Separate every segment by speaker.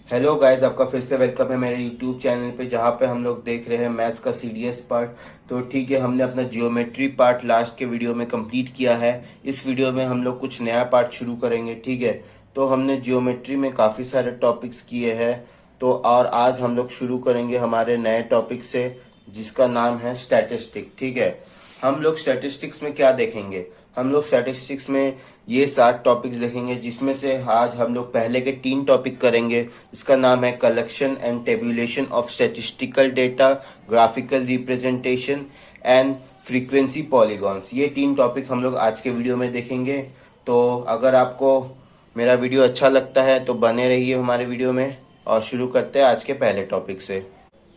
Speaker 1: Hello guys, आपका फिर से वेलकम है मेरे यूट्यूब चैनल पे, जहाँ पे हम लोग देख रहे हैं मैथ्स का सीडीएस पार्ट। तो ठीक है, हमने अपना जियोमेट्री पार्ट लास्ट के वीडियो में कंप्लीट किया है। इस वीडियो में हम लोग कुछ नया पार्ट शुरू करेंगे। ठीक है, तो हमने जियोमेट्री में काफ़ी सारे टॉपिक्स किए हैं। तो और आज हम लोग शुरू करेंगे हमारे नए टॉपिक से, जिसका नाम है स्टैटिस्टिक। ठीक है, हम लोग स्टैटिस्टिक्स में क्या देखेंगे? हम लोग स्टैटिस्टिक्स में ये 7 टॉपिक्स देखेंगे, जिसमें से आज हम लोग पहले के 3 टॉपिक करेंगे। इसका नाम है collection and tabulation of statistical data, graphical representation and frequency polygons. ये 3 टॉपिक हम लोग आज के वीडियो में देखेंगे। तो अगर आपको मेरा वीडियो अच्छा लगता है तो बने रहिए हमारे वीडियो में, और शुरू करते हैं आज के पहले टॉपिक से।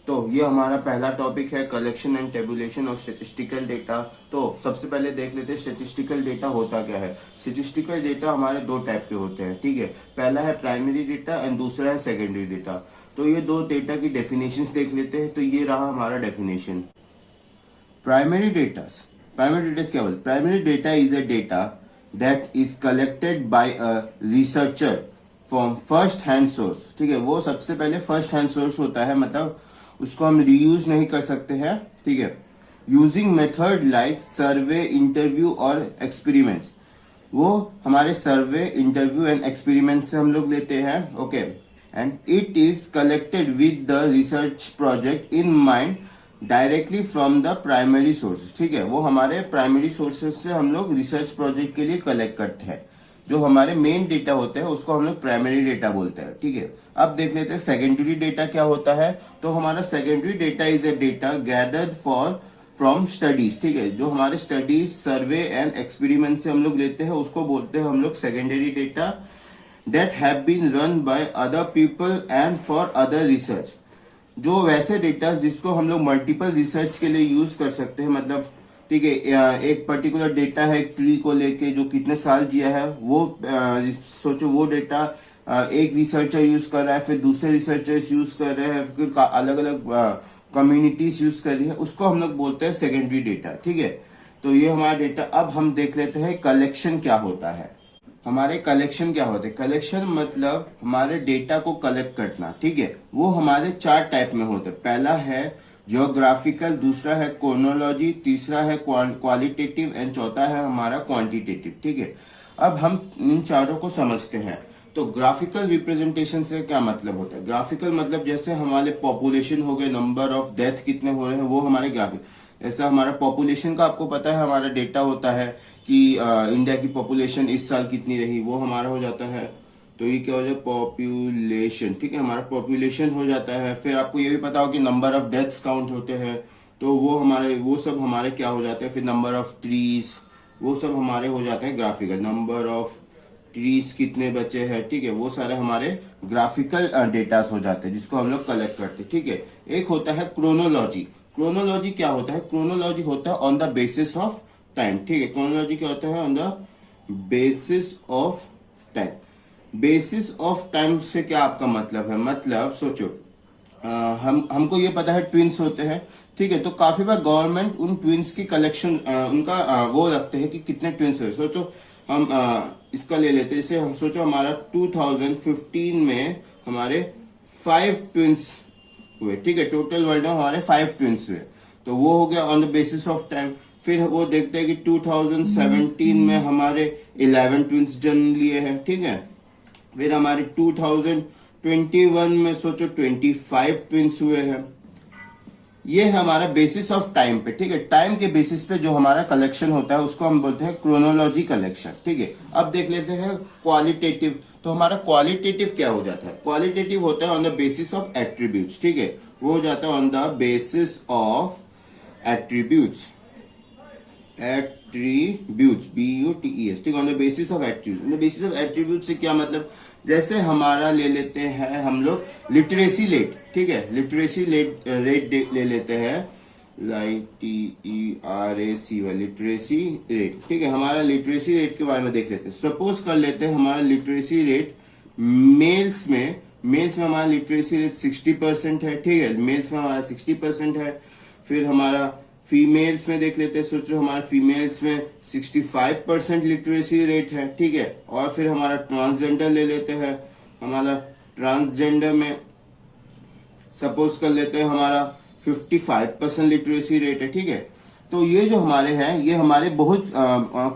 Speaker 1: तो ये हमारा पहला टॉपिक है collection and tabulation of statistical data. तो सबसे पहले देख लेते हैं स्टैटिस्टिकल डेटा होता क्या है। स्टैटिस्टिकल डेटा हमारे 2 टाइप के होते हैं। ठीक है, पहला है प्राइमरी डेटा एंड दूसरा है सेकेंडरी डेटा। तो ये 2 डेटा की डेफिनेशंस देख लेते हैं। तो ये रहा हमारा डेफिनेशन। प्राइमरी डेटास क्या बोलते? Primary data is a data that is collected by a researcher from first hand source. ठीक है, वो सबसे पहले फर्स्ट हैंड सोर्स होता है, मतलब उसको हम रीयूज नहीं कर सकते हैं। ठीक है, यूजिंग मेथड लाइक सर्वे, इंटरव्यू और एक्सपेरिमेंट्स। वो हमारे सर्वे, इंटरव्यू एंड एक्सपेरिमेंट से हम लोग लेते हैं। Okay, and it is collected with the research project in mind directly from the primary sources. ठीक है, वो हमारे प्राइमरी सोर्सेज से हम लोग रिसर्च प्रोजेक्ट के लिए कलेक्ट करते हैं। जो हमारे मेन डेटा होते हैं उसको हम लोग प्राइमरी डेटा बोलते हैं। ठीक है, अब देख लेते हैं सेकेंडरी डेटा क्या होता है। तो हमारा secondary data is a data gathered for from studies. ठीक है, जो हमारे स्टडीज, सर्वे एंड एक्सपेरिमेंट से हम लोग लेते हैं उसको बोलते हैं हम लोग secondary data, that have been run by other people and for other research. जो वैसे डेटा जिसको हम लोग मल्टीपल रिसर्च के लिए यूज कर सकते हैं, मतलब ठीक है, एक पर्टिकुलर डेटा है एक ट्री को लेके जो कितने साल जिया है, वो सोचो वो डेटा एक रिसर्चर यूज कर रहा है, फिर दूसरे रिसर्चर्स यूज कर रहे हैं, फिर अलग अलग कम्युनिटीज यूज कर रही है, उसको हम लोग बोलते हैं सेकेंडरी डेटा। ठीक है, तो ये हमारा डेटा। अब हम देख लेते हैं कलेक्शन क्या होता है। हमारे कलेक्शन क्या होते हैं? कलेक्शन मतलब हमारे डेटा को कलेक्ट करना। ठीक है, वो हमारे 4 टाइप में होते हैं। पहला है जियोग्राफिकल, दूसरा है क्रोनोलॉजी, तीसरा है क्वालिटेटिव एंड चौथा है हमारा क्वांटिटेटिव। ठीक है, अब हम इन चारों को समझते हैं। तो ग्राफिकल रिप्रेजेंटेशन से क्या मतलब होता है? ग्राफिकल मतलब जैसे हमारे पॉपुलेशन हो गए, नंबर ऑफ डेथ कितने हो रहे हैं, वो हमारे ग्राफिक। ऐसा हमारा पॉपुलेशन का आपको पता है, हमारा डेटा होता है कि इंडिया की पॉपुलेशन इस साल कितनी रही, वो हमारा हो जाता है। तो ये क्या हो जाए? पॉपुलेशन। ठीक है, हमारा पॉपुलेशन हो जाता है। फिर आपको ये भी पता हो कि नंबर ऑफ डेथ्स काउंट होते हैं, तो वो सब हमारे क्या हो जाते हैं। फिर नंबर ऑफ ट्रीज, वो सब हमारे हो जाते हैं ग्राफिकल। नंबर ऑफ ट्रीज कितने बचे हैं, ठीक है, वो सारे हमारे ग्राफिकल डेटास हो जाते हैं, जिसको हम लोग कलेक्ट करते हैं। ठीक है, एक होता है क्रोनोलॉजी। क्रोनोलॉजी क्या होता है? क्रोनोलॉजी होता है on the basis of time. ठीक है, क्रोनोलॉजी क्या होता है? On the basis of time. Basis of time से क्या आपका मतलब है? मतलब सोचो, हमको ये पता है ट्विंस होते हैं। ठीक है, तो काफी बार गवर्नमेंट उन ट्विंस की कलेक्शन उनका वो रखते हैं कि कितने ट्विंस हुए। सोचो हम इसका ले लेते हैं, जैसे हम सोचो हमारा 2015 में हमारे 5 ट्विंस हुए। ठीक है, टोटल वर्ल्ड में हमारे 5 ट्विंस हुए, तो वो हो गया on the basis of time. फिर वो देखते हैं कि 2017 में हमारे 11 ट्विंस जन्म लिए हैं। ठीक है, फिर हमारे 2021 में सोचो 25 ट्विंस हुए हैं। ये है हमारा बेसिस ऑफ टाइम पे। ठीक है, टाइम के बेसिस पे जो हमारा कलेक्शन होता है उसको हम बोलते हैं क्रोनोलॉजी कलेक्शन। ठीक है, अब देख लेते हैं क्वालिटेटिव। तो हमारा क्वालिटेटिव क्या हो जाता है? क्वालिटेटिव होता है on the basis of attributes. ठीक है, वो हो जाता है on the basis of attributes. Attributes, BUTES। ठीक है, on the basis of attributes. On the basis of attributes से क्या मतलब? जैसे हमारा ले लेते हैं हम लोग लिटरेसी रेट। ठीक है, लिटरेसी रेट ले लेते हैं, LITERACY, लिटरेसी रेट। ठीक है, हमारा लिटरेसी रेट के बारे में देख लेते हैं। सपोज कर लेते हैं हमारा लिटरेसी रेट मेल्स में हमारा लिटरेसी रेट 60% है। ठीक है, मेल्स में हमारा 60% है। फिर हमारा फीमेल्स में देख लेते हैं। सोचो हमारे फीमेल्स में 65% लिटरेसी रेट है। ठीक है, और फिर हमारा ट्रांसजेंडर ले लेते हैं, हमारा ट्रांसजेंडर में सपोज कर लेते हैं हमारा 55% लिटरेसी रेट है, ठीक है। तो ये जो हमारे हैं ये हमारे बहुत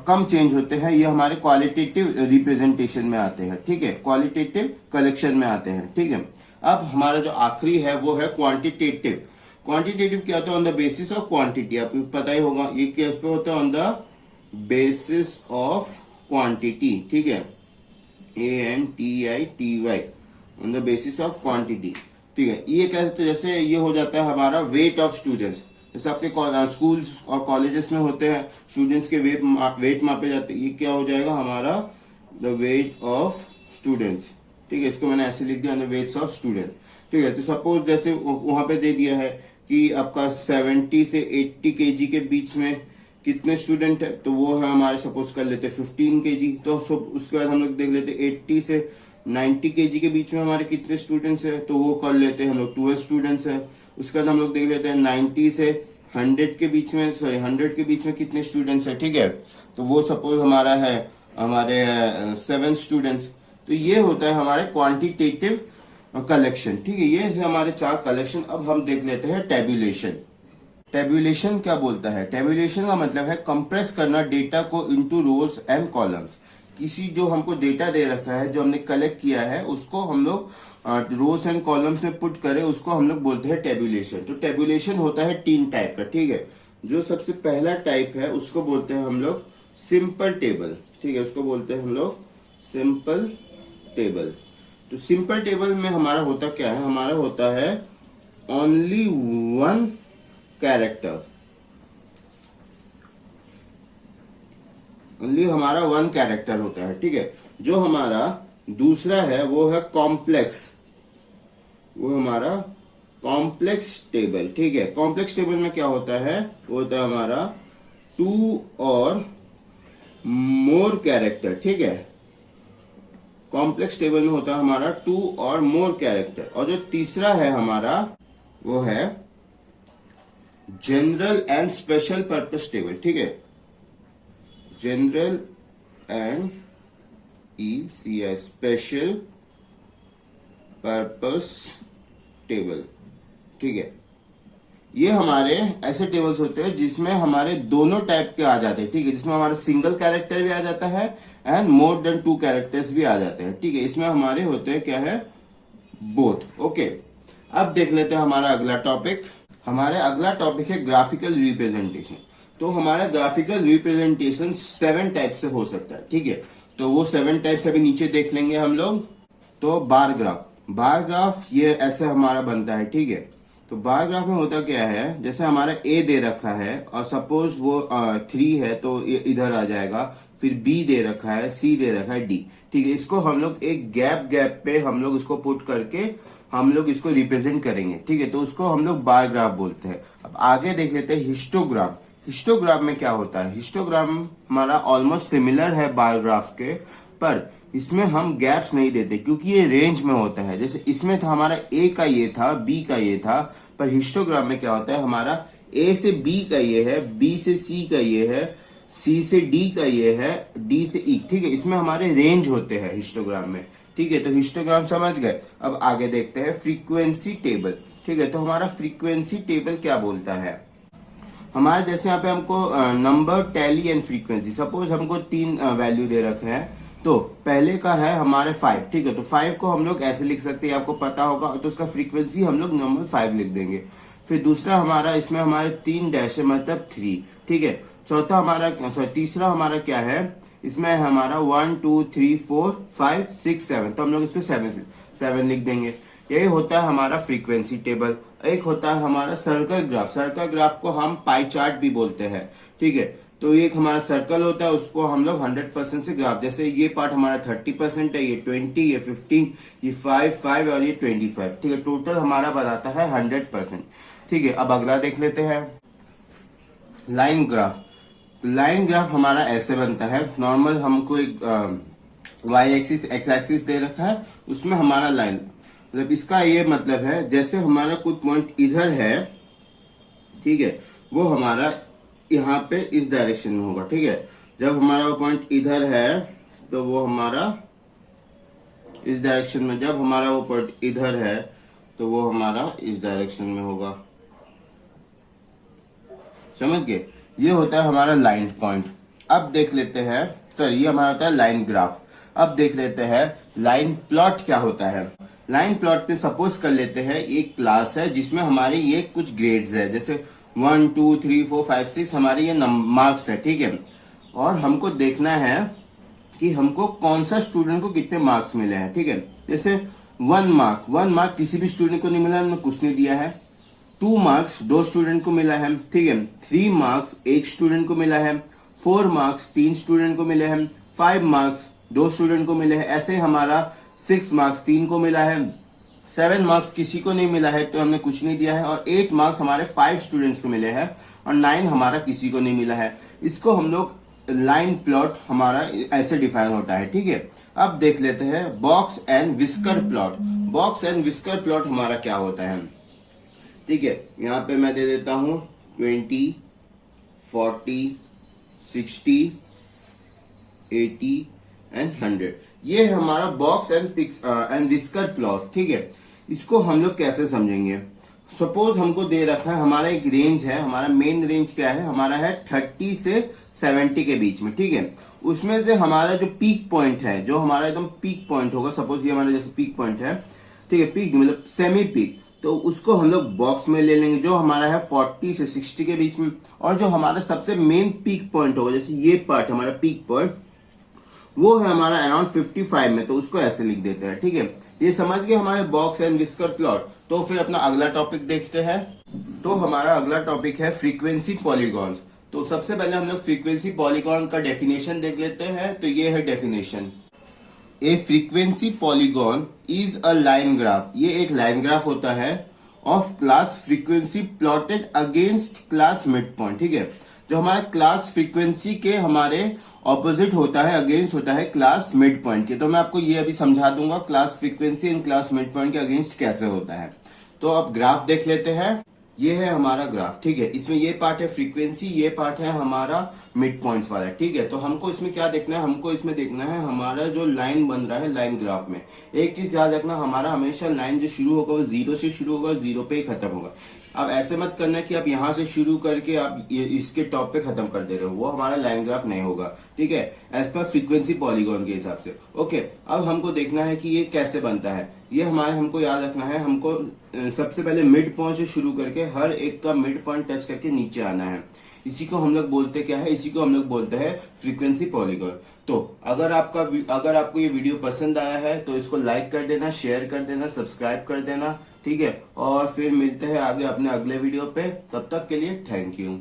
Speaker 1: कम चेंज होते हैं, ये हमारे क्वालिटेटिव रिप्रेजेंटेशन में आते हैं, ठीक है, क्वालिटेटिव कलेक्शन में आते हैं, ठीक है। अब हमारा जो आखिरी है वो है क्वांटिटेटिव। क्वांटिटेटिव क्या होता है? On the basis of quantity, आपको पता ही होगा ये केस पे होता है on the basis of quantity, ठीक है, ANTITY, on the basis of quantity, ठीक है। ये कहते जैसे ये हो जाता है हमारा वेट ऑफ स्टूडेंट्स, जैसे आपके स्कूल्स और कॉलेजेस में होते हैं स्टूडेंट्स के वेट मापे जाते हैं, ये क्या हो जाएगा हमारा द वेट ऑफ स्टूडेंट्स, ठीक है। इसको मैंने ऐसे लिख दिया द वेट्स ऑफ स्टूडेंट, ठीक है। तो सपोज जैसे वहां पे दे दिया है कि आपका 70 से 80 केजी के बीच में कितने स्टूडेंट है, तो वो है हमारे सपोज कर लेते 15 केजी। तो उसके बाद हम लोग देख लेते 80 से 90 केजी के बीच में हमारे कितने स्टूडेंट्स है, तो वो कर लेते हैं हम लोग 12 स्टूडेंट्स है। उसके बाद हम लोग देख लेते हैं 90 से 100 के बीच में, सॉरी 100 के बीच में कितने स्टूडेंट्स है, ठीक है। तो वो सपोज हमारा है हमारे 7 स्टूडेंट्स। तो ये होता है हमारे क्वांटिटेटिव कलेक्शन, ठीक है। ये है हमारे 4 कलेक्शन। अब हम देख लेते हैं टेबुलेशन। टेबुलेशन क्या बोलता है? टेबुलेशन का मतलब है कंप्रेस करना डेटा को इनटू रोज एंड कॉलम्स। किसी जो हमको डेटा दे रखा है, जो हमने कलेक्ट किया है, उसको हम लोग रोज एंड कॉलम्स में पुट करें, उसको हम लोग बोलते हैं टेबुलेशन। तो टेबुलेशन होता है 3 टाइप का, ठीक है। जो सबसे पहला टाइप है उसको बोलते हैं हम लोग सिंपल टेबल, ठीक है, उसको बोलते हैं हम लोग सिंपल टेबल। तो सिंपल टेबल में हमारा होता क्या है? हमारा होता है ओनली 1 कैरेक्टर, ओनली हमारा 1 कैरेक्टर होता है, ठीक है। जो हमारा दूसरा है वो है कॉम्प्लेक्स, वो हमारा कॉम्प्लेक्स टेबल, ठीक है। कॉम्प्लेक्स टेबल में क्या होता है? वो होता है हमारा 2 और मोर कैरेक्टर, ठीक है। कॉम्प्लेक्स टेबल में होता है हमारा 2 और मोर कैरेक्टर। और जो तीसरा है हमारा वो है general and special purpose table, ठीक है। General and ECI special purpose table, ठीक है। ये हमारे ऐसे टेबल्स होते हैं जिसमें हमारे दोनों टाइप के आ जाते हैं, ठीक है। जिसमें हमारा सिंगल कैरेक्टर भी आ जाता है एंड मोर देन 2 कैरेक्टर्स भी आ जाते हैं, ठीक है। इसमें हमारे होते हैं क्या है? Both, okay. अब देख लेते हैं हमारा अगला टॉपिक। हमारा अगला टॉपिक है ग्राफिकल रिप्रेजेंटेशन। तो हमारा ग्राफिकल रिप्रेजेंटेशन 7 टाइप से हो सकता है, ठीक है। तो वो 7 टाइप्स अभी नीचे देख लेंगे हम लोग। तो बार ग्राफ, बार ग्राफ ये ऐसे हमारा बनता है, ठीक है। तो बार ग्राफ में होता क्या है? जैसे हमारा A दे रखा है और सपोज वो 3 है तो ये इधर आ जाएगा, फिर B दे रखा है, C दे रखा है, D, ठीक है। इसको हम लोग एक गैप पे हम लोग इसको पुट करके हम लोग इसको रिप्रेजेंट करेंगे, ठीक है। तो उसको हम लोग बार ग्राफ बोलते हैं। अब आगे देख लेते हैं हिस्टोग्राम। हिस्टोग्राम में क्या होता है? हिस्टोग्राम हमारा ऑलमोस्ट सिमिलर है बार ग्राफ के, पर इसमें हम गैप्स नहीं देते क्योंकि ये रेंज में होता है। जैसे इसमें था हमारा A का ये था, B का ये था, पर हिस्टोग्राम में क्या होता है? हमारा A से B का ये है, B से C का ये है, C से D का ये है, D से E, ठीक है। इसमें हमारे रेंज होते हैं हिस्टोग्राम में, ठीक है। तो हिस्टोग्राम समझ गए। अब आगे देखते हैं फ्रीक्वेंसी टेबल, ठीक है। तो हमारा फ्रीक्वेंसी टेबल क्या बोलता है? हमारे जैसे यहाँ पे हमको number, tally and frequency, suppose हमको 3 वैल्यू दे रखे हैं। तो पहले का है हमारे 5, ठीक है। तो 5 को हम लोग ऐसे लिख सकते हैं, आपको पता होगा। तो उसका फ्रीक्वेंसी हम लोग नंबर 5 लिख देंगे। फिर दूसरा हमारा इसमें हमारे 3 डैश है, मतलब 3, ठीक है। चौथा हमारा तीसरा हमारा क्या है? इसमें है हमारा 1 2 3 4 5 6 7, तो हम लोग इसको 7 लिख देंगे। यही होता है हमारा फ्रीक्वेंसी टेबल। एक होता है हमारा सर्कल ग्राफ। सर्कल ग्राफ को हम पाई चार्ट भी बोलते हैं, ठीक है। तो ये एक हमारा सर्कल होता है, उसको हम लोग 100% से ग्राफ, जैसे ये पार्ट हमारा 30% है, ये 20, ये 15, ये 5 और ये 25, ठीक है। टोटल हमारा बनाता है 100%, ठीक है। अब अगला देख लेते हैं लाइन ग्राफ। लाइन ग्राफ हमारा ऐसे बनता है। नॉर्मल हमको एक वाई एक्सिस, एक्स एक्सिस दे रखा है, उसमें हमारा लाइन, मतलब इसका ये मतलब है जैसे हमारा कोई पॉइंट इधर है, ठीक है, वो हमारा यहाँ पे इस डायरेक्शन में होगा, ठीक है। जब हमारा पॉइंट इधर है तो वो हमारा इस डायरेक्शन में। जब हमारा वो पॉइंट इधर है तो वो हमारा इस डायरेक्शन में होगा। समझ गए? ये होता है हमारा लाइन पॉइंट। अब देख लेते हैं सर, ये हमारा होता है लाइन ग्राफ। अब देख लेते हैं लाइन प्लॉट क्या होता है। लाइन प्लॉट पे सपोज कर लेते हैं एक क्लास है जिसमें हमारे ये कुछ ग्रेड्स है, जैसे 1 2 3 4 5 6 हमारे ये मार्क्स है, ठीक है। और हमको देखना है कि हमको कौन सा स्टूडेंट को कितने मार्क्स मिले हैं, ठीक है। जैसे 1 मार्क किसी भी स्टूडेंट को नहीं मिला, उन्होंने कुछ नहीं दिया है। 2 मार्क्स 2 स्टूडेंट को मिला है, ठीक है। 3 मार्क्स 1 स्टूडेंट को मिला है। 4 मार्क्स 3 स्टूडेंट को मिले हैं। 5 मार्क्स 2 स्टूडेंट को मिले हैं। ऐसे हमारा 6 मार्क्स 3 को मिला है। 7 मार्क्स किसी को नहीं मिला है तो हमने कुछ नहीं दिया है। और 8 मार्क्स हमारे 5 स्टूडेंट्स को मिले हैं और 9 हमारा किसी को नहीं मिला है। इसको हम लोग लाइन प्लॉट हमारा ऐसे डिफाइन होता है, ठीक है। अब देख लेते हैं box and whisker plot. Box and whisker plot हमारा क्या होता है, ठीक है। यहाँ पे मैं दे देता हूं 20 40 60 80 एंड 100। ये है हमारा बॉक्स एंड विस्कर प्लॉट, ठीक है। इसको हम लोग कैसे समझेंगे? सपोज हमको दे रखा है, हमारा एक रेंज है, हमारा मेन रेंज क्या है, हमारा है 30 से 70 के बीच में, ठीक है। उसमें से हमारा जो पीक पॉइंट है, जो हमारा एकदम पीक पॉइंट होगा, सपोज ये हमारा जैसे पीक पॉइंट है, ठीक है, पीक मतलब सेमी पीक, तो उसको हम लोग बॉक्स में ले लेंगे, जो हमारा है 40 से 60 के बीच में। और जो हमारा सबसे मेन पीक पॉइंट होगा, जैसे ये पार्ट हमारा पीक पॉइंट, वो है हमारा अराउंड 55 में, तो उसको ऐसे लिख देते हैं, ठीक है। ये समझ गए हमारे बॉक्स एंड विस्कर प्लॉट। तो फिर अपना अगला टॉपिक देखते हैं। तो हमारा अगला टॉपिक है फ्रीक्वेंसी पॉलीगॉन्स। तो सबसे पहले हम लोग फ्रीक्वेंसी पॉलीगॉन का डेफिनेशन देख लेते हैं। तो ये है definition, A frequency polygon is a line graph. ये एक लाइन ग्राफ होता है of class frequency plotted against class mid point, ठीक है। जो हमारा क्लास फ्रीक्वेंसी के हमारे ऑपोजिट होता है, अगेंस्ट होता है क्लास मिड पॉइंट के। तो मैं आपको ये अभी समझा दूंगा class frequency and class mid point के अगेंस्ट कैसे होता है। तो अब ग्राफ देख लेते हैं। ये है हमारा ग्राफ, ठीक है। इसमें ये पार्ट है फ्रीक्वेंसी, ये पार्ट है हमारा मिड पॉइंट्स वाला, ठीक है। तो हमको इसमें क्या देखना है, हमको इसमें देखना है हमारा जो लाइन बन रहा है लाइन ग्राफ में। एक चीज याद रखना, हमारा हमेशा लाइन जो शुरू होगा वो 0 से शुरू होगा, 0 पे ही खत्म होगा। अब ऐसे मत करना कि आप यहाँ से शुरू करके आप इसके टॉप पे खत्म कर दे रहे हो, वो हमारा लाइन ग्राफ नहीं होगा, ठीक है, एज पर फ्रीक्वेंसी पॉलीगॉन के हिसाब से। ओके, अब हमको देखना है कि ये कैसे बनता है। ये हमारे हमको याद रखना है, हमको सबसे पहले मिड पॉइंट से शुरू करके हर एक का मिड पॉइंट टच करके नीचे आना है। इसी को हम लोग बोलते क्या है, इसी को हम लोग बोलते हैं फ्रीक्वेंसी पॉलीगॉन। तो अगर आपको ये वीडियो पसंद आया है तो इसको लाइक कर देना, शेयर कर देना, सब्सक्राइब कर देना, ठीक है। और फिर मिलते हैं आगे अपने अगले वीडियो पे। तब तक के लिए थैंक यू।